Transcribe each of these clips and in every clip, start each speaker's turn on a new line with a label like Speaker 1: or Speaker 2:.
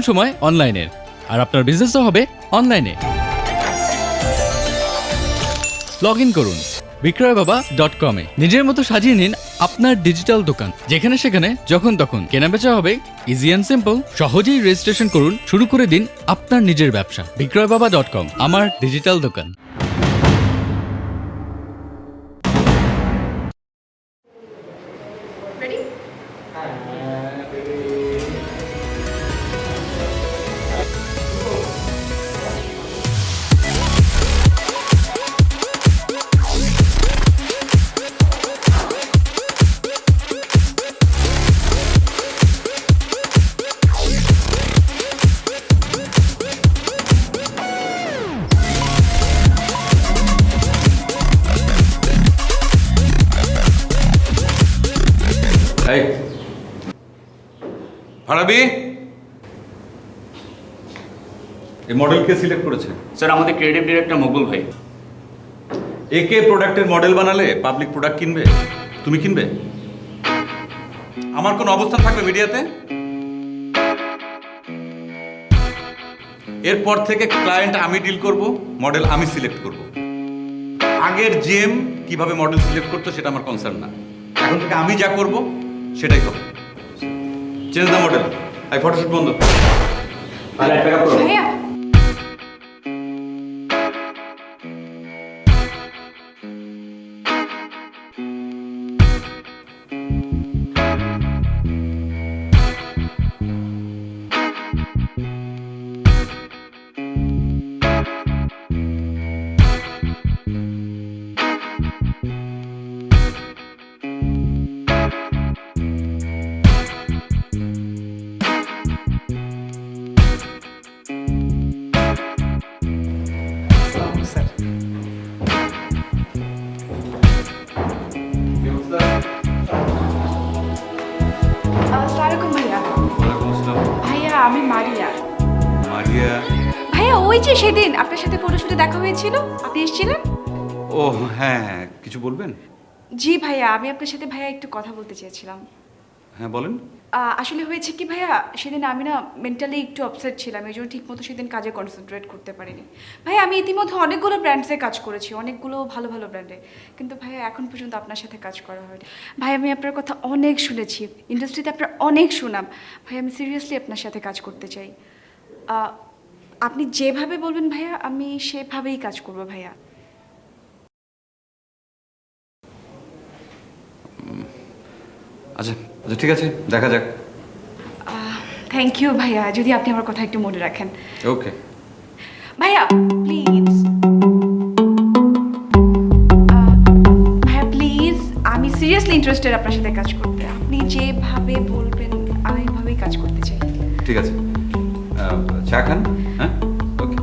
Speaker 1: এখন সময় অনলাইনের, আর আপনার বিজনেসও হবে অনলাইনে। লগ ইন করুন বিক্রয়বাবা.com এ। নিজের মতো সাজিয়ে নিন আপনার ডিজিটাল দোকান, যেখানে সেখানে যখন তখন কেনাবেচা হবে ইজি অ্যান্ড সিম্পল। সহজেই রেজিস্ট্রেশন করুন, শুরু করে দিন আপনার নিজের ব্যবসা। বিক্রয়বাবা.com, আমার ডিজিটাল দোকান।
Speaker 2: এই ফারাবি, এই মডেল কে সিলেক্ট করেছে?
Speaker 3: স্যার আমাদের ক্রিয়েটিভ ডিরেক্টর মকবুল ভাই।
Speaker 2: একে প্রোডাক্টের মডেল বানালে পাবলিক প্রোডাক্ট কিনবে? তুমি কিনবে? আমার কোনো অবস্থান থাকবে মিডিয়াতে? এরপর থেকে ক্লায়েন্ট আমি ডিল করব, মডেল আমি সিলেক্ট করব। আগের জিএম কিভাবে মডেল সিলেক্ট করতো সেটা আমার কনসার্ন না। এখন থেকে আমি যা করব সেটাই হবে। Change the model. এই ফটোশুট বন্ধ।
Speaker 4: ভাইয়া আসসালামু আলাইকুম ভাইয়া। ভাইয়া আমি মারিয়া।
Speaker 2: মারিয়া?
Speaker 4: ভাইয়া ওই যে সেদিন আপনার সাথে ফটোশুটে দেখা হয়েছিল, আপনি এসেছিলেন?
Speaker 2: ও হ্যাঁ, কিছু বলবেন?
Speaker 4: জি ভাইয়া, আমি আপনার সাথে ভাইয়া একটু কথা বলতে চেয়েছিলাম।
Speaker 2: হ্যাঁ বলেন।
Speaker 4: আসলে হয়েছে কি ভাইয়া, সেদিন আমি না মেন্টালি একটু আপসেট ছিলাম, এই জন্য ঠিকমতো সেদিন কাজে কনসেন্ট্রেট করতে পারিনি। ভাইয়া আমি ইতিমধ্যে অনেকগুলো ব্র্যান্ডসে কাজ করেছি, অনেকগুলো ভালো ভালো ব্র্যান্ডে, কিন্তু ভাইয়া এখন পর্যন্ত আপনার সাথে কাজ করা হয়নি। ভাই আমি আপনার কথা অনেক শুনেছি, ইন্ডাস্ট্রিতে আপনার অনেক সুনাম। ভাই আমি সিরিয়াসলি আপনার সাথে কাজ করতে চাই। আপনি যেভাবে বলবেন ভাইয়া আমি সেভাবেই কাজ করব ভাইয়া।
Speaker 2: আচ্ছা আচ্ছা, ঠিক আছে, দেখা যাক।
Speaker 4: থ্যাংক ইউ ভাইয়া, যদি আপনি আমার কথা একটু মনে রাখেন।
Speaker 2: ওকে
Speaker 4: ভাইয়া প্লিজ, ভাইয়া প্লিজ, আমি সিরিয়াসলি ইন্টারেস্টেড আপনার সাথে কাজ করতে। আপনি যেভাবে বলবেন আমি এভাবেই কাজ করতে চাই।
Speaker 2: ঠিক আছে, চা খান। হ্যাঁ ওকে।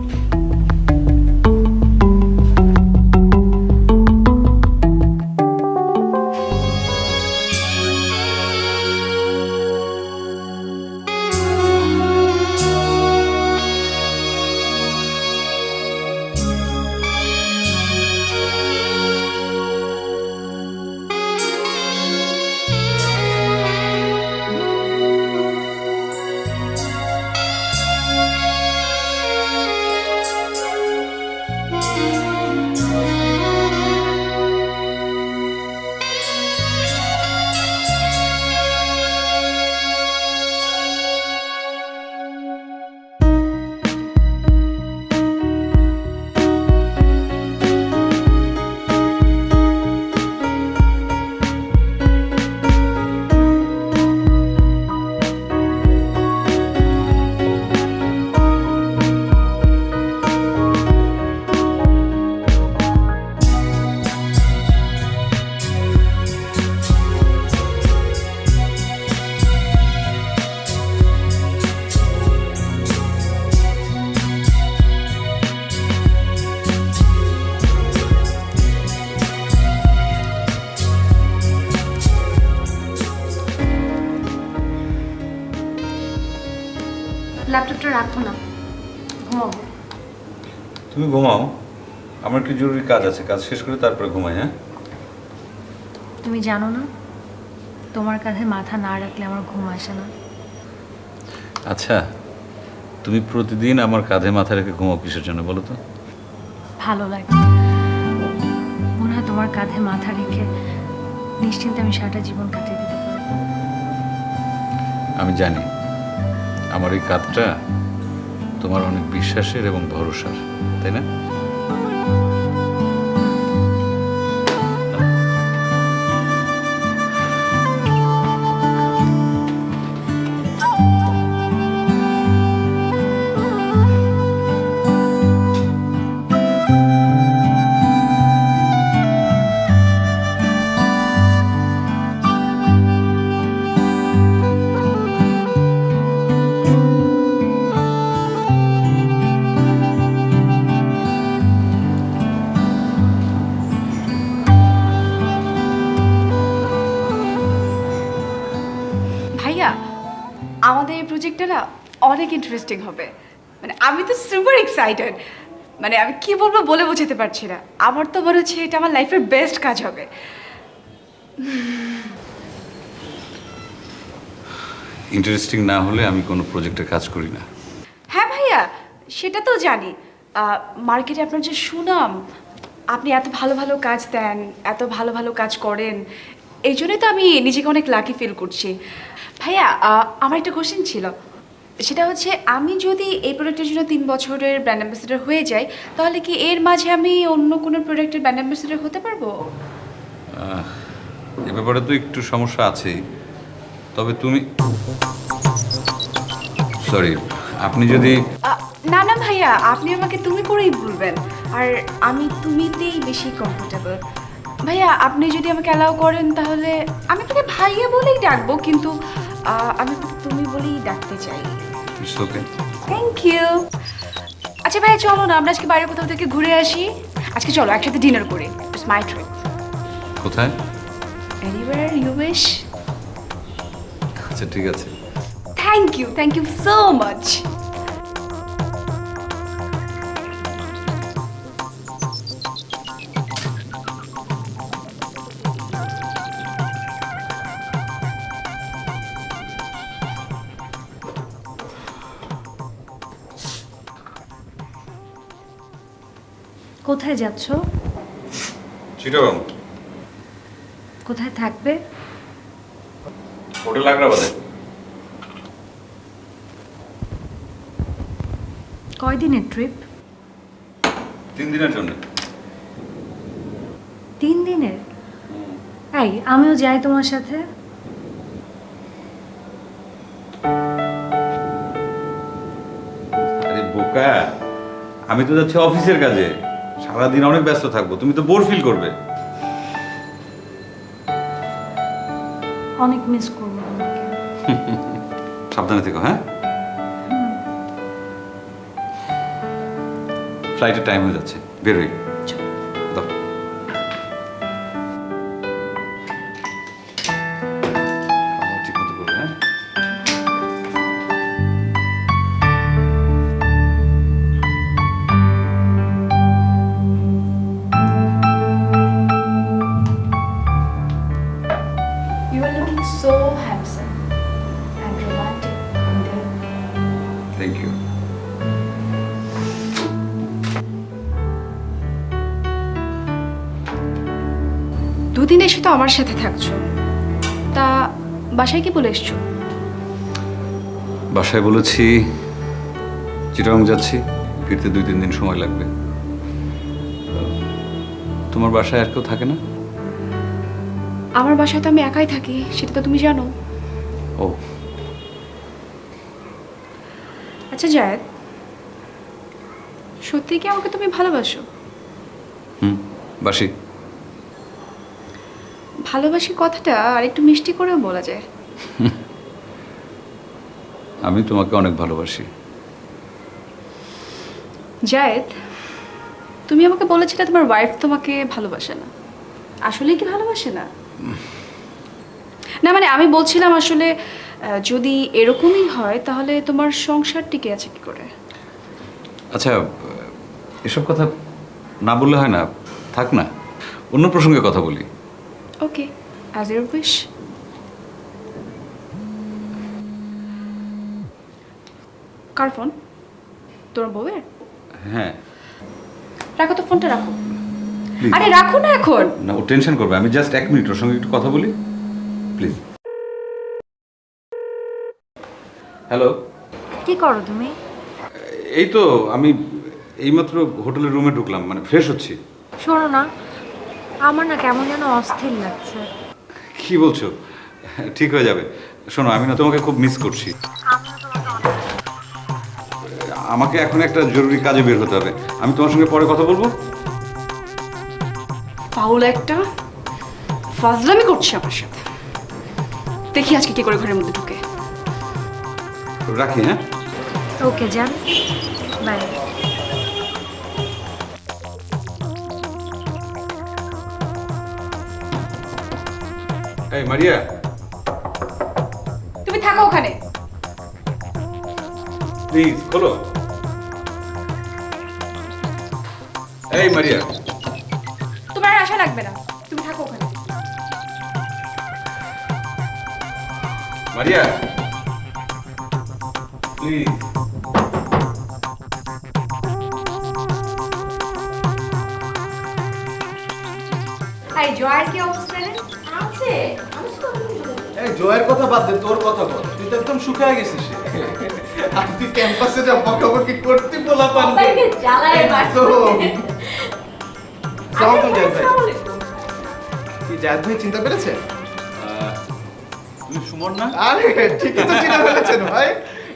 Speaker 5: ল্যাপটপটা রাখো না, ঘুমাবো।
Speaker 2: তুমি ঘুমাও, আমার একটু জরুরি কাজ আছে, কাজ শেষ করে তারপরে ঘুমাই। হ্যাঁ
Speaker 5: তুমি জানো না, তোমার কাঁধে মাথা না রাখলে আমার ঘুম আসে না।
Speaker 2: আচ্ছা, তুমি প্রতিদিন আমার কাঁধে মাথা রেখে ঘুমাও কিসের জন্য বলো তো?
Speaker 5: ভালো লাগে। মনে হয় তোমার কাঁধে মাথা রেখে নিশ্চিন্তে আমি সারাটা জীবন কাটিয়ে দিতে পারবো।
Speaker 2: আমি জানি আমার এই কাঁধটা তোমার অনেক বিশ্বাসের এবং ভরসার, তাই না?
Speaker 4: ভাইয়া আমাদের এই প্রজেক্টটা না অনেক ইন্টারেস্টিং হবে। মানে আমি তো সুপার এক্সাইটেড, মানে আমি কি বলবো বলে বোঝাতে পারছি না। আমার তো মনে হচ্ছে এটা আমার লাইফের বেস্ট কাজ হবে।
Speaker 2: ইন্টারেস্টিং না হলে আমি কোনো প্রজেক্টে কাজ করি না।
Speaker 4: হ্যাঁ ভাইয়া, সেটা তো জানি। মার্কেটে আপনার যে সুনাম, আপনি এত ভালো ভালো কাজ দেন, এত ভালো ভালো কাজ করেন, এই জন্যই তো আমি নিজেকে অনেক লাকি ফিল করছি। ভাইয়া আমার একটা কোশ্চেন ছিল, সেটা হচ্ছে আমি যদি এই প্রোডাক্টের জন্য 3 বছরের ব্র্যান্ড অ্যাম্বাসেডর হয়ে যাই, তাহলে কি এর মাঝে আমি অন্য কোনো প্রোডাক্টের ব্র্যান্ড অ্যাম্বাসেডর হতে পারবো?
Speaker 2: এ ব্যাপারে তো একটু সমস্যা আছেই, তবে তুমি সরি, আপনি যদি
Speaker 4: না না ভাইয়া, আপনি আমাকে তুমি করেই বলবেন, আর আমি তুমিতেই বেশি কমফোর্টেবল। ভাইয়া আপনি যদি আমাকে অ্যালাউ করেন তাহলে আমি আপনাকে ভাইয়া বলেই ডাকবো, কিন্তু আমি আপনাকে তুমি বলেই ডাকতে চাই।
Speaker 2: It's okay.
Speaker 4: Thank you. আচ্ছা ভাইয়া চলো না আমরা আজকে বাইরে কোথাও থেকে ঘুরে আসি। আজকে চলো একসাথে ডিনার করি। It's my trip.
Speaker 2: কোথায়?
Speaker 4: Anywhere you wish.
Speaker 2: আচ্ছা ঠিক আছে।
Speaker 4: Thank you so much.
Speaker 5: কোথায় যাচ্ছ?
Speaker 2: চিটাগং।
Speaker 5: কোথায় থাকবে?
Speaker 2: হোটেল আগ্রাবাদে।
Speaker 5: কয়দিনের ট্রিপ?
Speaker 2: 3 দিনের জন্য।
Speaker 5: 3 দিনের? এই আমিও যাই তোমার সাথে।
Speaker 2: আরে বোকা, আমি তো যাচ্ছি অফিসের কাজে, সারাদিন অনেক ব্যস্ত থাকবো, তুমি তো বোর ফিল করবে।
Speaker 5: অনেক মিস করবো তোমাকে।
Speaker 2: সাবধানে থেকো, হ্যাঁ? ফ্লাইটের টাইম হয়ে যাচ্ছে, বের হই। দাও। খাওয়া ঠিক মতো করবে, হ্যাঁ?
Speaker 4: You are looking so handsome and romantic today.
Speaker 2: Thank you.
Speaker 4: দুদিন এসে তো আমার সাথে থাকছো, তা বাসায় কি বলে এসছো?
Speaker 2: বাসায় বলেছি চিটাগং যাচ্ছি, ফিরতে 2-3 দিন সময় লাগবে। তোমার বাসায় আর কেউ থাকে না?
Speaker 4: আমার বাসায় তো আমি একাই থাকি, সেটা তো তুমি জানো।
Speaker 2: ও
Speaker 4: আচ্ছা জায়েদ, সত্যি কি আমাকে তুমি ভালোবাসো?
Speaker 2: বাসি।
Speaker 4: ভালোবাসি কথাটা আর একটু মিষ্টি করেও বলা যায়।
Speaker 2: আমি তোমাকে অনেক ভালোবাসি।
Speaker 4: জায়েদ, তুমি আমাকে বলেছিলে তোমার ওয়াইফ তোমাকে ভালোবাসে না, আসলে কি ভালোবাসে না? না মানে আমি বলছিলাম আসলে যদি এরকমই হয় তাহলে তোমার সংসার টিকে আছে কি করে?
Speaker 2: আচ্ছা, এসব কথা না বললে হয় না, থাক না, অন্য প্রসঙ্গে কথা বলি।
Speaker 4: Okay, as your wish. কার ফোন? তোমার বউয়ের?
Speaker 2: হ্যাঁ।
Speaker 4: রাখো তো, ফোনটা রাখো।
Speaker 2: Please.
Speaker 4: আরে রাখো না এখন।
Speaker 2: না, ও টেনশন করবে। আমি জাস্ট 1 মিনিট ওর সঙ্গে একটু কথা বলি প্লিজ। হ্যালো।
Speaker 5: কি করো তুমি?
Speaker 2: এই তো আমি এইমাত্র হোটেলের রুমে ঢুকলাম, মানে ফ্রেশ হচ্ছি।
Speaker 5: শোনো না, আমার না কেমন যেন অস্থির লাগছে।
Speaker 2: কি বলছো? ঠিক হয়ে যাবে। শোনো, আমি না তোমাকে খুব মিস করছি। আমাকে এখন একটা জরুরি কাজে বের হতে হবে। আমি তোমার সঙ্গে পরে কথা বলবো।
Speaker 4: ফাউল একটা ফাজলামি করছে আমার সাথে। দেখি আজকে কি করে ঘরের মধ্যে ঢুকে।
Speaker 2: রাখি, হ্যাঁ?
Speaker 5: ওকে যান, বাই।
Speaker 2: এই মারিয়া,
Speaker 4: তুমি থাকো ওখানে।
Speaker 2: প্লিজ খোলো। এই মারিয়া।
Speaker 4: তোমার আর আশা লাগবে না, তুমি থাকো ওখানে।
Speaker 2: মারিয়া প্লিজ।
Speaker 5: এই জয়ের কি অবস্থা রে? আছে,
Speaker 6: এই জয়ের কথা বাদ দে, তোর কথা বল। তুই তো একদম শুকিয়ে গেছিস। আর তুই ক্যাম্পাসে যা বকাবকি করতে বলা পারবি।
Speaker 5: সবাইকে জ্বালায় মারছে।
Speaker 6: সালাম জায়েদ ভাই। কি জায়েদ ভাই চিন্তা পেরেছে?
Speaker 2: তুমি সুমন না?
Speaker 6: আরে ঠিকই তো চিন্তা ফেলেছেন ভাই।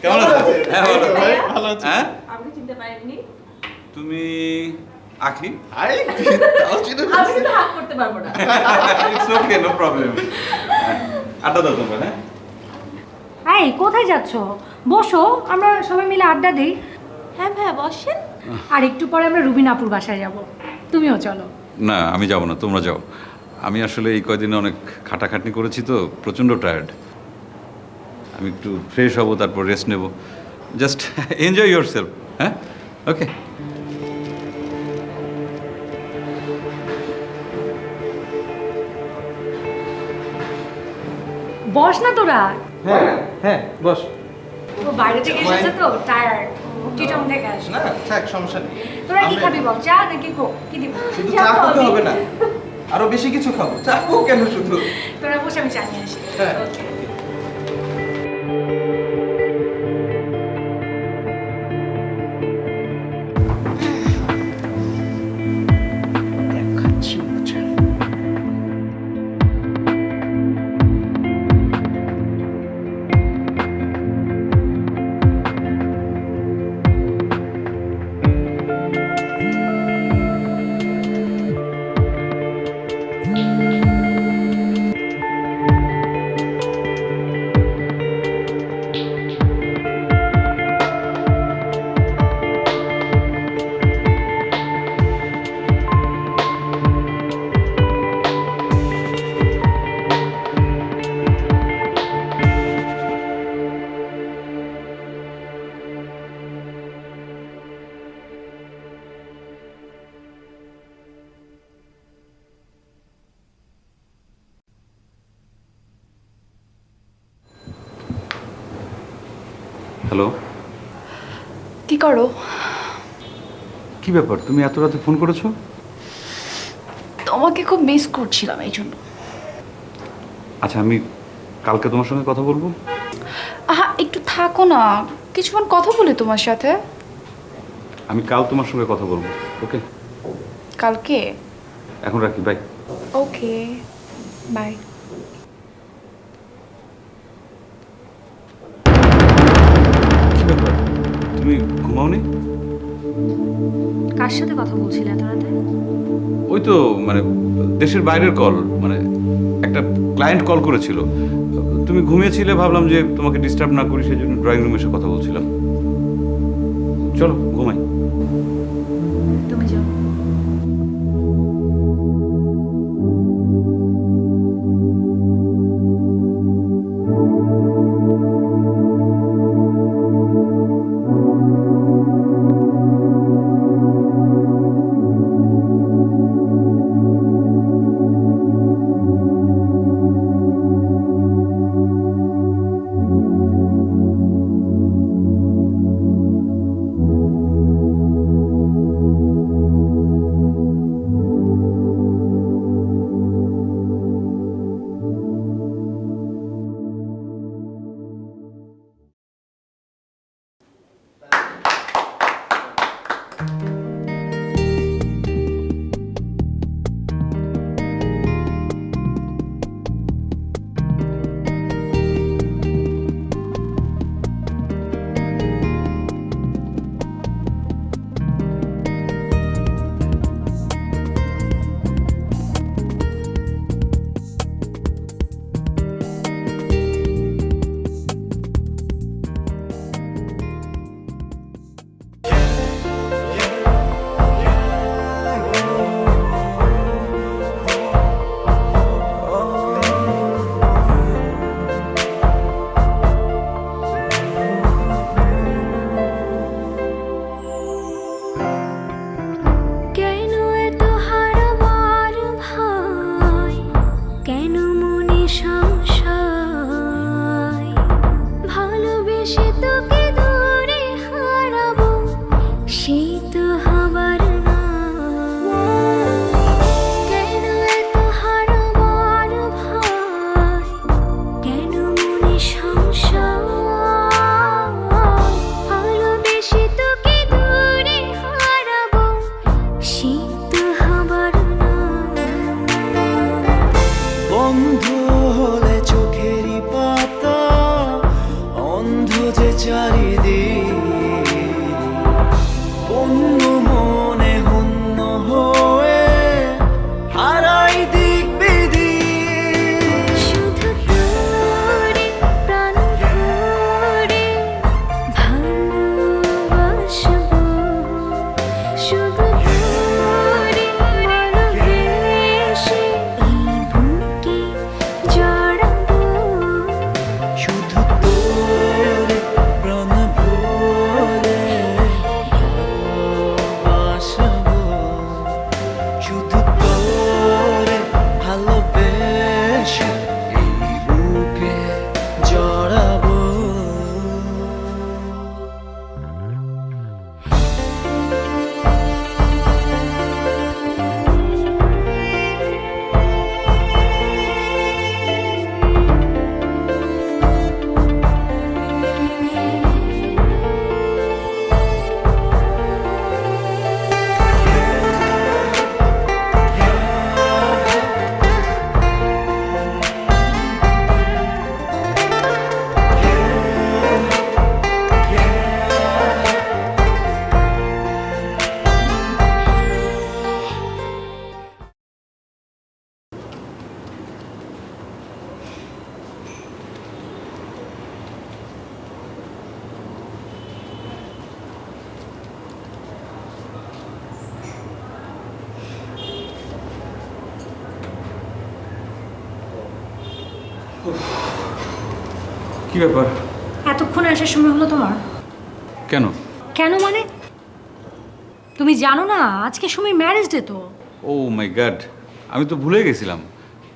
Speaker 2: কেমন আছো? হ্যাঁ, ভালো আছি।
Speaker 6: ভাই ভালো আছি।
Speaker 2: হ্যাঁ,
Speaker 5: আমি চিনতে পারিনি।
Speaker 2: তুমি আখি?
Speaker 6: আরে তাও চিন্তা
Speaker 5: আমি
Speaker 6: ফেলেছে।
Speaker 5: কিন্তু হাত করতে পারবো না।
Speaker 2: It's okay, no problem. আড্ডা দাও তোমরা, হ্যাঁ?
Speaker 5: এই কোথায় যাচ্ছ? বসো, আমরা সবাই মিলে আড্ডা দিই।
Speaker 7: হ্যাঁ ভাইয়া বসেন।
Speaker 5: আর একটু পরে আমরা রুবিন আপুর বাসায় যাব, তুমিও চলো।
Speaker 2: না, আমি যাব না, তোমরা যাও। আমি আসলে এই কয়দিনে অনেক খাটাখাটনি করেছি তো, প্রচণ্ড টায়ার্ড। আমি একটু ফ্রেশ হব, তারপর রেস্ট নেব। জাস্ট এনজয় ইয়োর সেলফ, হ্যাঁ? ওকে।
Speaker 5: বস না তোরা।
Speaker 6: হ্যাঁ হ্যাঁ বস।
Speaker 5: ও বাইরে থেকে এসেছে তো, টায়ার্ড, টিটন থেকে আসে।
Speaker 6: না থাক, সমস্যা নেই।
Speaker 5: তোরা কি
Speaker 6: আমরা-
Speaker 5: খাবি বল? চা নাকি কোক? কি দিব?
Speaker 6: শুধু চা খেতে হবে না, আরো বেশি কিছু খাবো। চা কেন শুধু?
Speaker 5: তোরা বসে, আমি চা নিয়ে আসি।
Speaker 6: হ্যাঁ।
Speaker 5: Okay.
Speaker 6: দেখাচ্ছি মজা।
Speaker 2: হ্যালো।
Speaker 4: কি করো?
Speaker 2: কি ব্যাপার, তুমি এত রাতে ফোন করেছো?
Speaker 4: তোমাকে খুব মিস করছিলাম এই জন্য।
Speaker 2: আচ্ছা, আমি কালকে তোমার সঙ্গে কথা বলবো।
Speaker 4: আহা একটু থাকো না, কিছুক্ষণ কথা বলি তোমার সাথে।
Speaker 2: আমি কাল তোমার সঙ্গে কথা বলবো, ওকে?
Speaker 4: কালকে?
Speaker 2: এখন রাখি, বাই।
Speaker 4: Okay, by.
Speaker 2: কি ব্যাপার, তুমি ঘুমাওনি?
Speaker 5: কার সাথে কথা বলছিলে এত রাতে?
Speaker 2: ওই তো মানে দেশের বাইরের কল, মানে একটা ক্লায়েন্ট কল করেছিল। তুমি ঘুমিয়েছিলে, ভাবলাম যে তোমাকে ডিস্টার্ব না করি, সেই জন্য ড্রয়িং রুমে এসে কথা বলছিলাম। চলো ঘুমাই।
Speaker 5: তুমি যাও।
Speaker 2: কি ব্যাপার?
Speaker 5: এতক্ষণে আসার সময় হলো তোমার?
Speaker 2: কেন?
Speaker 5: কেন মানে? তুমি জানো না আজকে সময় ম্যারেজ ডে তো।
Speaker 2: ও মাই গড, আমি তো ভুলে গেছিলাম।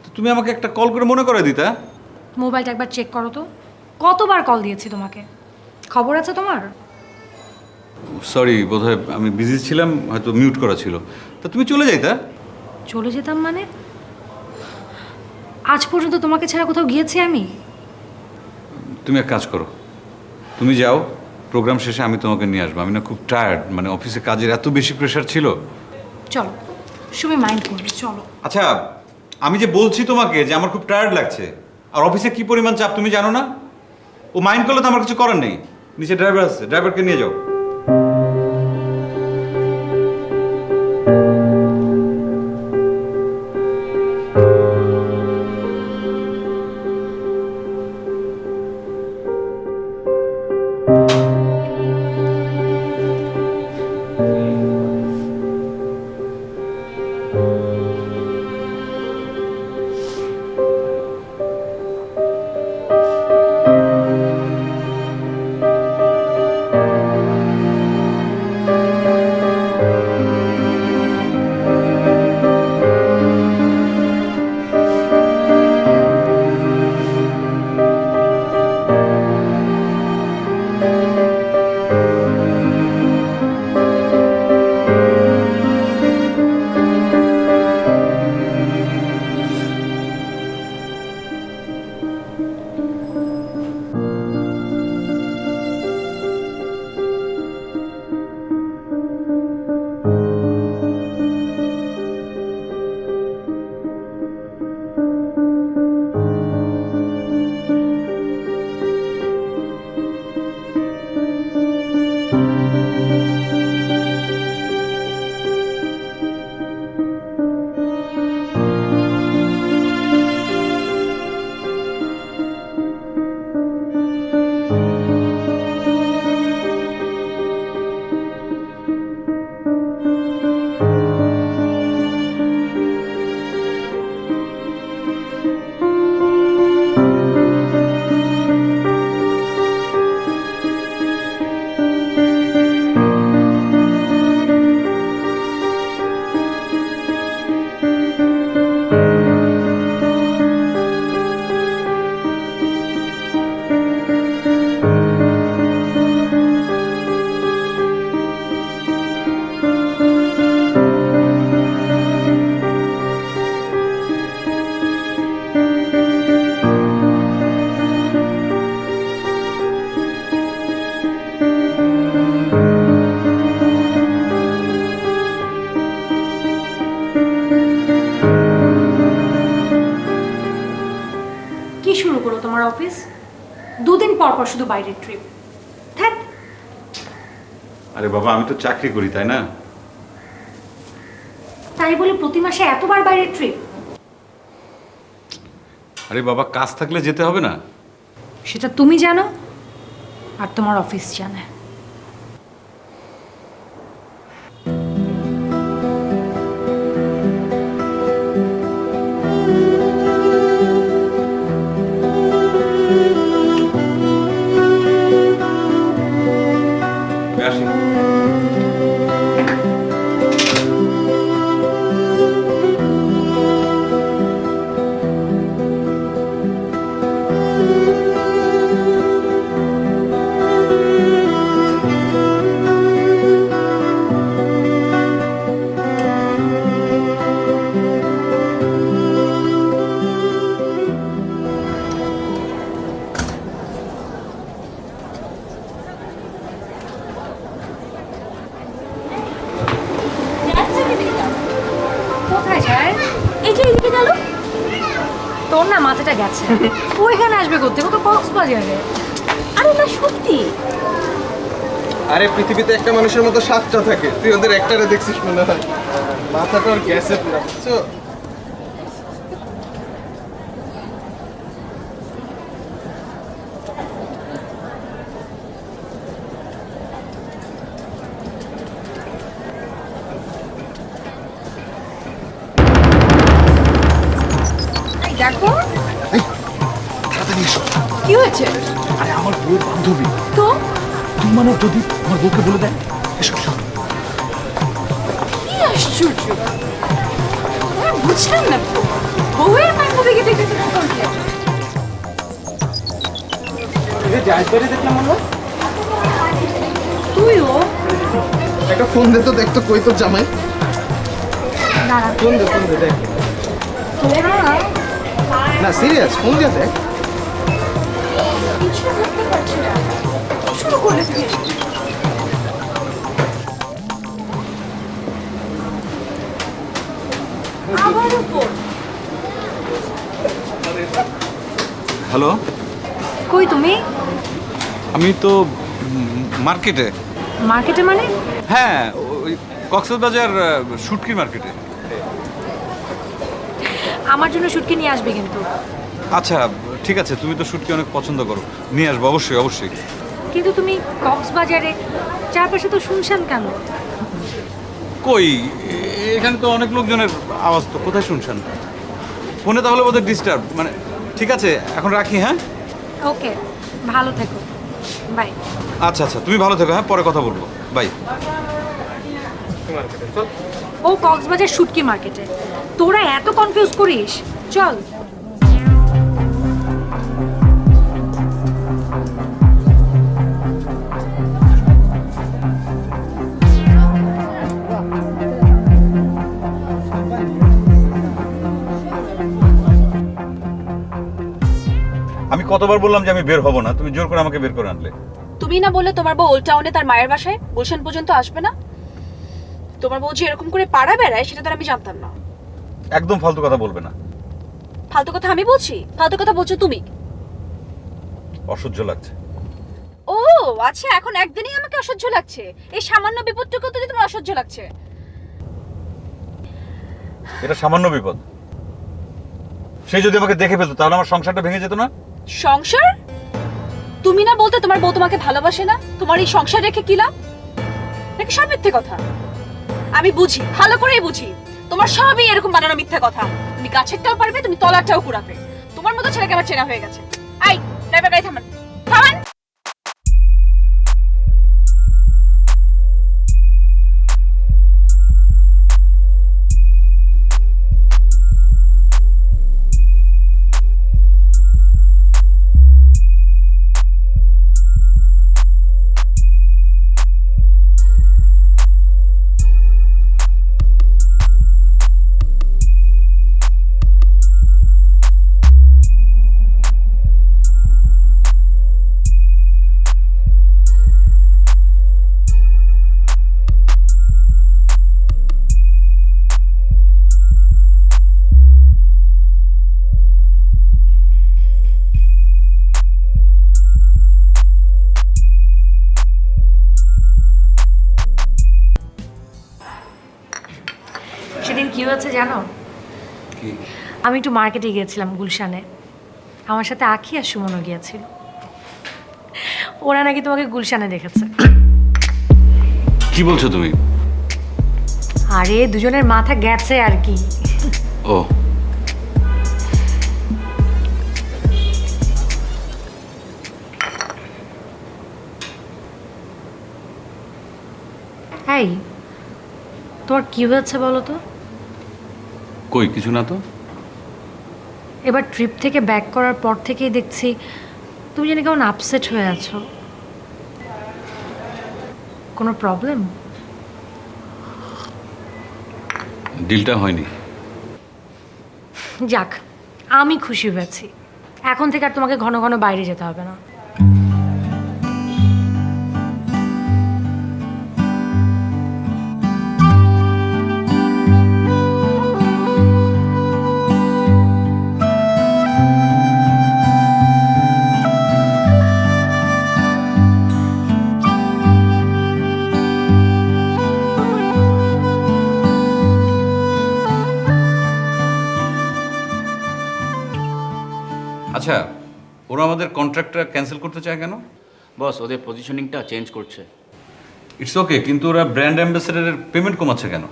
Speaker 2: তো তুমি আমাকে একটা কল করে মনে করে দিতা।
Speaker 5: মোবাইলটা একবার চেক করো তো, কতবার কল দিয়েছি তোমাকে। খবর আছে তোমার?
Speaker 2: সরি, বোধহয় আমি বিজি ছিলাম, হয়তো মিউট করা ছিল। তা তুমি চলে যাইতা।
Speaker 5: চলে যেতাম মানে? আজ পর্যন্ত তোমাকে ছাড়া কোথাও গিয়েছি আমি?
Speaker 2: তুমি এক কাজ করো, তুমি যাও, প্রোগ্রাম শেষে আমি তোমাকে নিয়ে আসবো। আমি না খুব টায়ার্ড, মানে অফিসে কাজের এত বেশি প্রেশার ছিল।
Speaker 5: চলো, সুমি মাইন্ড করবে, চলো।
Speaker 2: আচ্ছা, আমি যে বলছি তোমাকে যে আমার খুব টায়ার্ড লাগছে, আর অফিসে কি পরিমাণ চাপ তুমি জানো না? ও মাইন্ড করলে তো আমার কিছু করার নেই। নিচে ড্রাইভার আছে, ড্রাইভারকে নিয়ে যাও।
Speaker 5: শুরু করো তোমার অফিস? দুদিন পর পর শুধু বাইরের ট্রিপ। ধ্যাৎ।
Speaker 2: আরে বাবা, আমি তো চাকরি করি, তাই না?
Speaker 5: তাই বলে প্রতি মাসে এতবার বাইরের ট্রিপ?
Speaker 2: আরে বাবা, কাজ থাকলে যেতে হবে না?
Speaker 5: সেটা তুমি জানো আর তোমার অফিস জানে।
Speaker 2: আসি।
Speaker 5: কোথায় যায়? এই যে এদিকে গেল। তোর না মাথাটা গেছে। ওইখানে আসবে করতে, ও তো কক্সবাজারে।
Speaker 7: আরে না, সত্যি।
Speaker 6: আরে পৃথিবীতে একটা মানুষের মতো সাতটা থাকে, তুই ওদের একটারে দেখছিস মনে হয়। মাথাটা ওর গেছে পুরো, বুঝছো?
Speaker 5: দেখো
Speaker 4: কি হয়েছে?
Speaker 6: আরে আমার বউয়ের বান্ধবী,
Speaker 4: তো
Speaker 6: তুই মানে যদি আমার বউকে বলে দেয়, এসো এসো।
Speaker 4: কি আশ্চর্য, আমি বুঝলাম না তো। বউয়ের বান্ধবীকে দেখে তো করলে
Speaker 6: জায়জ বাড়ি দেখলাম আমরা।
Speaker 4: তুইও
Speaker 6: একটা ফোন দে তো, দেখতো কই তোর জামাই।
Speaker 5: দাঁড়া,
Speaker 6: ফোন দে দেখ।
Speaker 5: তোরা
Speaker 6: না সিরিয়াস, ফোন দিয়ে দেখ।
Speaker 4: কিছু বুঝতে পারছি না, কি শুরু করলে তুই? আবারও ফোন।
Speaker 2: হ্যালো,
Speaker 5: কই তুমি?
Speaker 2: আমি তো মার্কেটে।
Speaker 5: মার্কেটে মানে?
Speaker 2: হ্যাঁ, ওই কক্সবাজার শুটকির মার্কেটে।
Speaker 5: আমার জন্য শুটকি নিয়ে আসবে কিন্তু।
Speaker 2: আচ্ছা ঠিক আছে, তুমি তো শুটকি অনেক পছন্দ করো, নিয়ে আসবো অবশ্যই অবশ্যই।
Speaker 5: কিন্তু তুমি কক্সবাজারে, চারপাশে তো শুনশান কেন?
Speaker 2: কই, এখানে তো অনেক লোকজনের আওয়াজ, তো কোথায় শুনছেন? ফোনে তাহলে বোধহয় ডিস্টার্ব, মানে ঠিক আছে এখন রাখি। হ্যাঁ
Speaker 5: ওকে, ভালো থেকো, বাই।
Speaker 2: আচ্ছা আচ্ছা, তুমি ভালো থেকো, হ্যাঁ পরে কথা বলবো, বাই।
Speaker 5: ও কক্সবাজার শুটকি মার্কেটে, তোরা এত কনফিউজ করিস? চল।
Speaker 2: আমি কতবার বললাম যে আমি বের হব না, তুমি জোর করে আমাকে বের করে আনলে।
Speaker 4: তুমি না বললে তোমার বউ ওল্ড টাউনে তার মায়ের বাসায় গুলশান পর্যন্ত আসবে না? তোমার বউ যে এরকম করে পাড়া বেড়ায় সেটা তো আমি জানতাম না।
Speaker 2: একদম ফালতু কথা বলবে না।
Speaker 4: ফালতু কথা আমি বলছি? ফালতু কথা বলছো তুমি।
Speaker 2: অসহ্য লাগছে।
Speaker 4: ও আচ্ছা, এখন একদিনই আমাকে অসহ্য লাগছে? এই সামান্য বিপদটুকু তো তোমার অসহ্য লাগছে?
Speaker 2: এটা সামান্য বিপদ, সে যদি আমাকে দেখে ফেলতো তাহলে আমার সংসারটা ভেঙে যেত না।
Speaker 4: সংসার? তুমি না বলতে তোমার বউ তোমাকে ভালোবাসে না? তোমার এই সংসার রেখে কি লাভ? নাকি সব মিথ্যে কথা? আমি বুঝি, ভালো করেই বুঝি, তোমার সবই এরকম বানানো মিথ্যে কথা। তুমি গাছেরটাও পারবে, তুমি তলারটাও কুড়াবে। তোমার মতো ছেলেকে আমার চেনা হয়ে গেছে। আই ড্রাইভার, গাড়ি থামান, থামান।
Speaker 5: সেদিন কি হয়েছে জানো?
Speaker 2: কি?
Speaker 5: আমি একটু মার্কেটে গিয়েছিলাম গুলশানে, আমার সাথে আখি আর সুমনও গিয়েছিল। ওরা নাকি তোমাকে গুলশানে দেখেছে।
Speaker 2: কি বলছো তুমি?
Speaker 5: আরে দুজনের মাথা গেছে আর কি।
Speaker 2: ও
Speaker 5: এই, তোমার কি হয়েছে বলো তো?
Speaker 2: কই, কিছু না তো।
Speaker 5: এবার ট্রিপ থেকে ব্যাক করার পর থেকেই দেখছি তুমি যেন কেমন আপসেট হয়ে আছো। কোনো প্রবলেম?
Speaker 2: ডিলটা হয়নি।
Speaker 5: যাক, আমি খুশি হয়েছি। এখন থেকে আর তোমাকে ঘন ঘন বাইরে যেতে হবে না।
Speaker 2: আচ্ছা, ওরা আমাদের কন্ট্রাক্টটা ক্যান্সেল করতে চায় কেন?
Speaker 3: বস ওদের পজিশনিংটা চেঞ্জ করছে।
Speaker 2: ইটস ওকে, কিন্তু ওরা ব্র্যান্ড অ্যাম্বাসেডারের পেমেন্ট কমাচ্ছে কেন?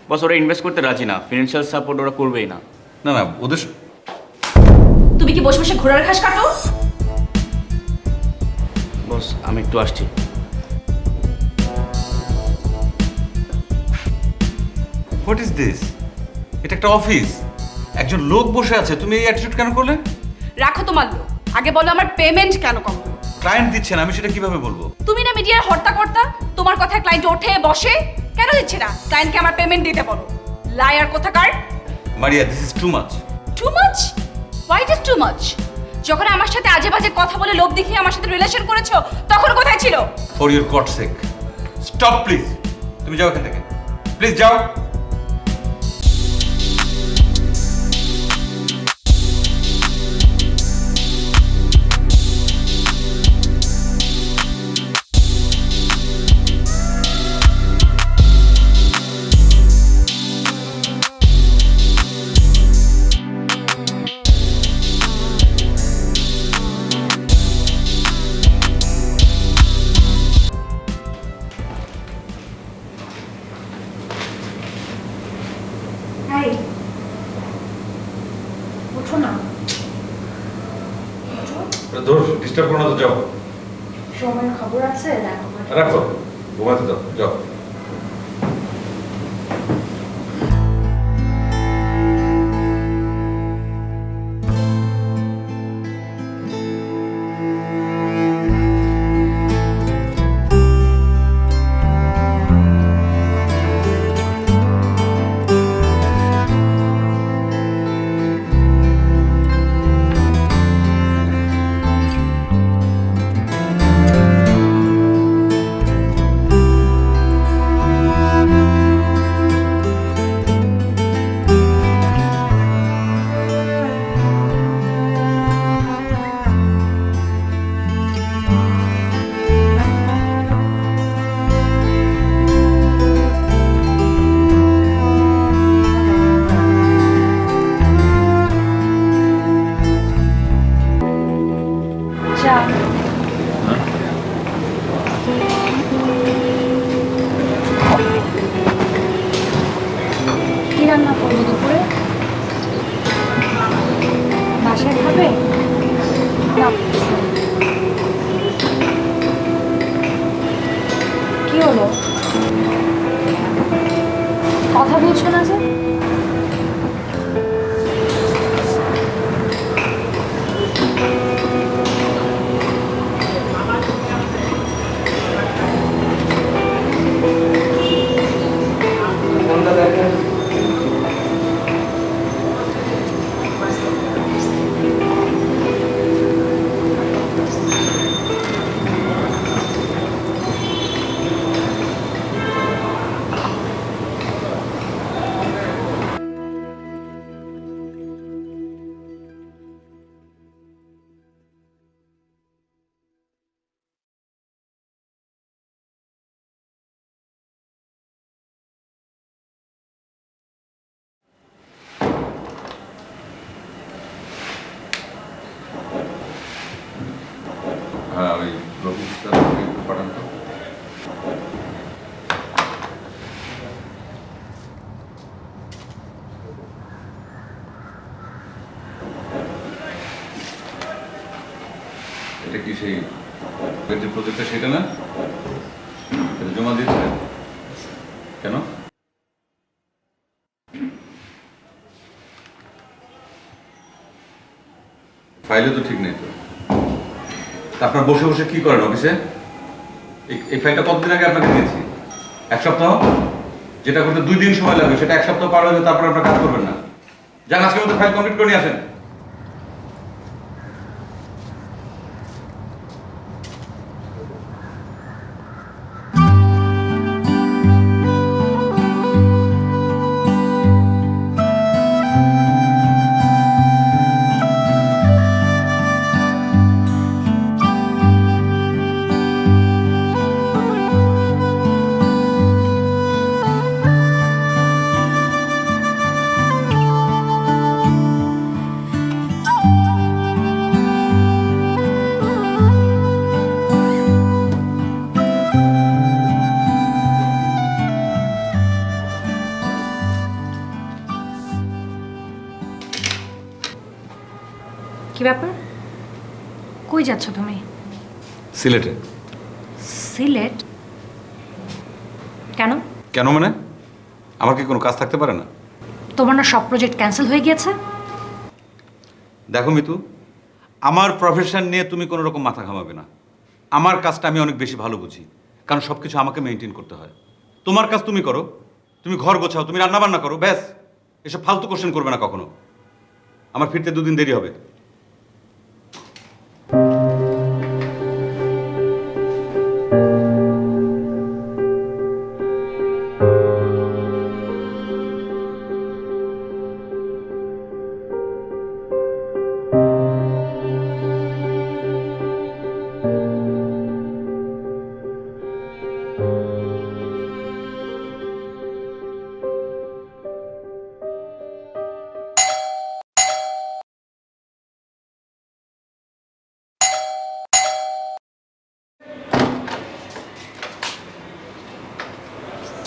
Speaker 3: বস ওরা ইনভেস্ট করতে রাজি না, ফিনান্সিয়াল সাপোর্ট ওরা করবেই না।
Speaker 2: না না, ওদের
Speaker 4: তুমি কি বসে বসে ঘোড়ার ঘাস কাটো?
Speaker 3: বস আমি একটু আসছি।
Speaker 2: What is this? এটা একটা অফিস, একজন লোক বসে আছে, তুমি এই অ্যাটিটিউড কেন করলে?
Speaker 4: রাখো তোমার লোক, আগে বলো আমার পেমেন্ট কেন কম হলো?
Speaker 2: ক্লায়েন্ট দিচ্ছেন, আমি সেটা কিভাবে বলবো?
Speaker 4: তুমি না মিডিয়ার হর্তাকর্তা, তোমার কথায় ক্লায়েন্ট ওঠে বসে, কেন দিচ্ছে না? ক্লায়েন্টকে আমার পেমেন্ট দিতে বলো। লায়ার কোথাকার।
Speaker 2: মারিয়া, this is too much.
Speaker 4: Too much? Why it is too much? যখন আমার সাথে আজে বাজে কথা বলে লোভ দেখিয়ে আমার সাথে রিলেশন করেছো, তখন কোথায় ছিল?
Speaker 2: For your God sake stop please. তুমি যাও এখান থেকে, প্লিজ যাও।
Speaker 5: হাই, ওঠো না।
Speaker 2: ধর, ডিস্টার্ব করো না তো, যাও।
Speaker 5: সময়ের খবর আছে দেখো।
Speaker 2: রাখো, ঘুমাতে দাও, যাও।
Speaker 5: যা। কি রান্না করবো দুপুরে? বাসায় খাবে না? কি হলো, কথা বলছো না যে?
Speaker 6: ফোনটা দেখেন।
Speaker 2: হ্যাঁ, ওই রফিকটা একটু পাঠান তো। এটা কি সেই যে প্রজেক্টটা, সেটা না? এটা জমা দিয়েছে কেন? ফাইলে তো ঠিক নেই তো। তা আপনার বসে বসে কি করেন অফিসে? এই ফাইলটা কতদিন আগে আপনাকে দিয়েছি? এক সপ্তাহ? যেটা করতে 2 দিন সময় লাগবে, সেটা এক সপ্তাহ পার হলে তারপর আপনার কাজ করবেন না। যান, আজকের মধ্যে ফাইল কমপ্লিট করে নিয়ে আসেন।
Speaker 5: কি ব্যাপার, কই যাচ্ছ তুমি?
Speaker 2: সিলেটে।
Speaker 5: সিলেট? কেন?
Speaker 2: কেন মানে? আমার কি কোনো কাজ থাকতে পারে না?
Speaker 5: তোমার না সব প্রজেক্ট ক্যান্সেল হয়ে গিয়েছে?
Speaker 2: দেখো মিতু, আমার প্রফেশন নিয়ে তুমি কোনো রকম মাথা ঘামাবে না। আমার কাজটা আমি অনেক বেশি ভালো বুঝি, কারণ সব কিছু আমাকে মেনটেন করতে হয়। তোমার কাজ তুমি করো, তুমি ঘর গোছাও, তুমি রান্না বান্না করো, ব্যাস। এসব ফালতু কোশ্চেন করবে না কখনো। আমার ফিরতে 2 দিন দেরি হবে।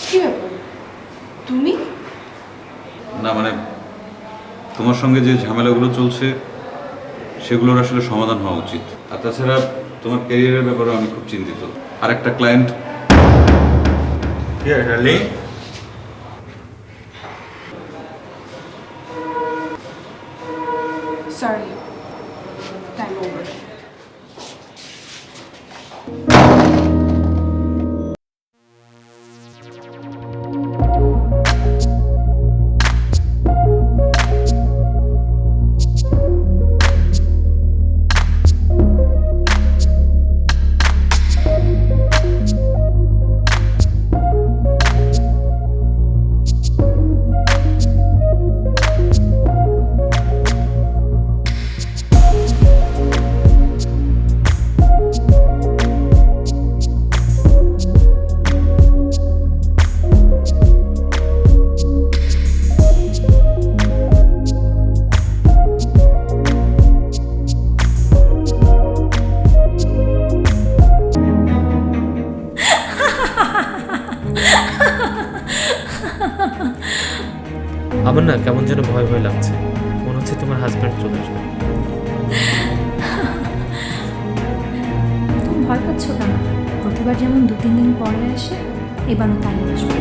Speaker 4: কি ব্যাপার? তুমি?
Speaker 2: না মানে, তোমার সঙ্গে যে ঝামেলাগুলো চলছে সেগুলোর আসলে সমাধান হওয়া উচিত। আর তাছাড়া তোমার ক্যারিয়ারের ব্যাপারে আমি খুব চিন্তিত। আর একটা ক্লায়েন্ট।
Speaker 4: Sorry, time over.
Speaker 8: আমার না কেমন যেন ভয় ভয় লাগছে, মনে হচ্ছে তোমার হাজব্যান্ড চলে আসবে।
Speaker 5: তুমি ভয় পাচ্ছ কেন? প্রতিবার যেমন 2-3 দিন পরে আসে, এবারও তাই আসবে।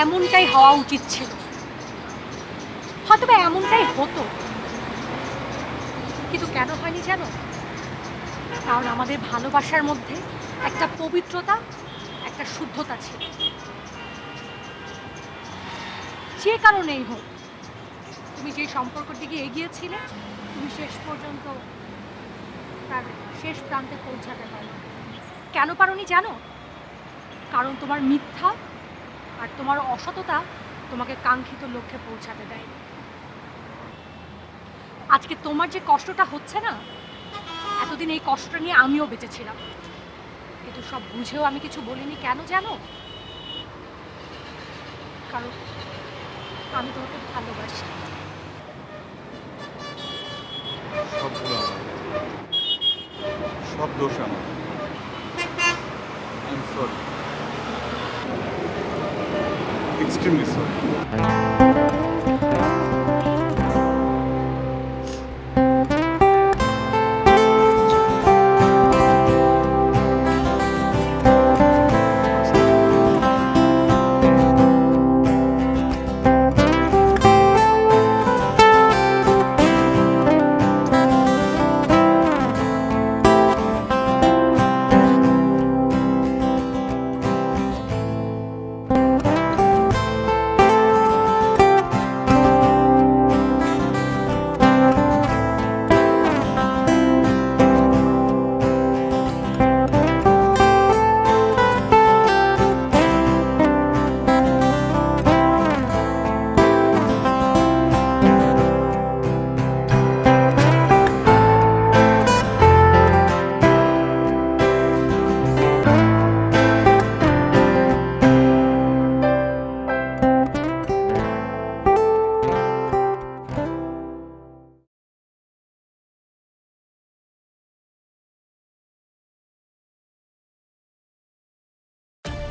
Speaker 5: এমনটাই হওয়া উচিত ছিল, হয়তো বা এমনটাই হতো, কিন্তু কেন হয়নি জানো? কারণ আমাদের ভালোবাসার মধ্যে একটা পবিত্রতা, একটা শুদ্ধতা ছিল। যে কারণেই হোক, তুমি যে সম্পর্কের দিকে এগিয়েছিলে, তুমি শেষ পর্যন্ত তার শেষ প্রান্তে পৌঁছাতে পারো। কেন পারোনি জানো? কারণ তোমার মিথ্যা আর তোমার অসততা তোমাকে কাঙ্ক্ষিত লক্ষ্যে পৌঁছাতে দেয়। আজকে তোমার যে কষ্টটা হচ্ছে না, এতদিন এই কষ্টটা নিয়ে আমিও বেঁচেছিলাম, কিন্তু সব বুঝেও আমি কিছু বলিনি। কেন জানো? কারণ আমি তোমাকে ভালোবাসি।
Speaker 2: সবগুলো আমার, সব দোষ আমার। I am sorry, extremely sorry.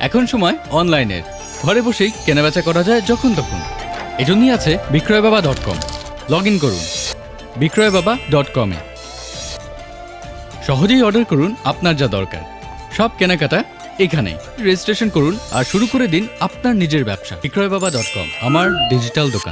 Speaker 1: এখন সময় অনলাইনের, ঘরে বসেই কেনাবেচা করা যায় যখন তখন। এজন্যই আছে বিক্রয়বাবা.com। লগ ইন করুন বিক্রয়বাবা.com-এ। সহজেই অর্ডার করুন আপনার যা দরকার। সব কেনাকাটা এখানে। রেজিস্ট্রেশন করুন আর শুরু করে দিন আপনার নিজের ব্যবসা। বিক্রয়বাবা.com, আমার ডিজিটাল দোকান।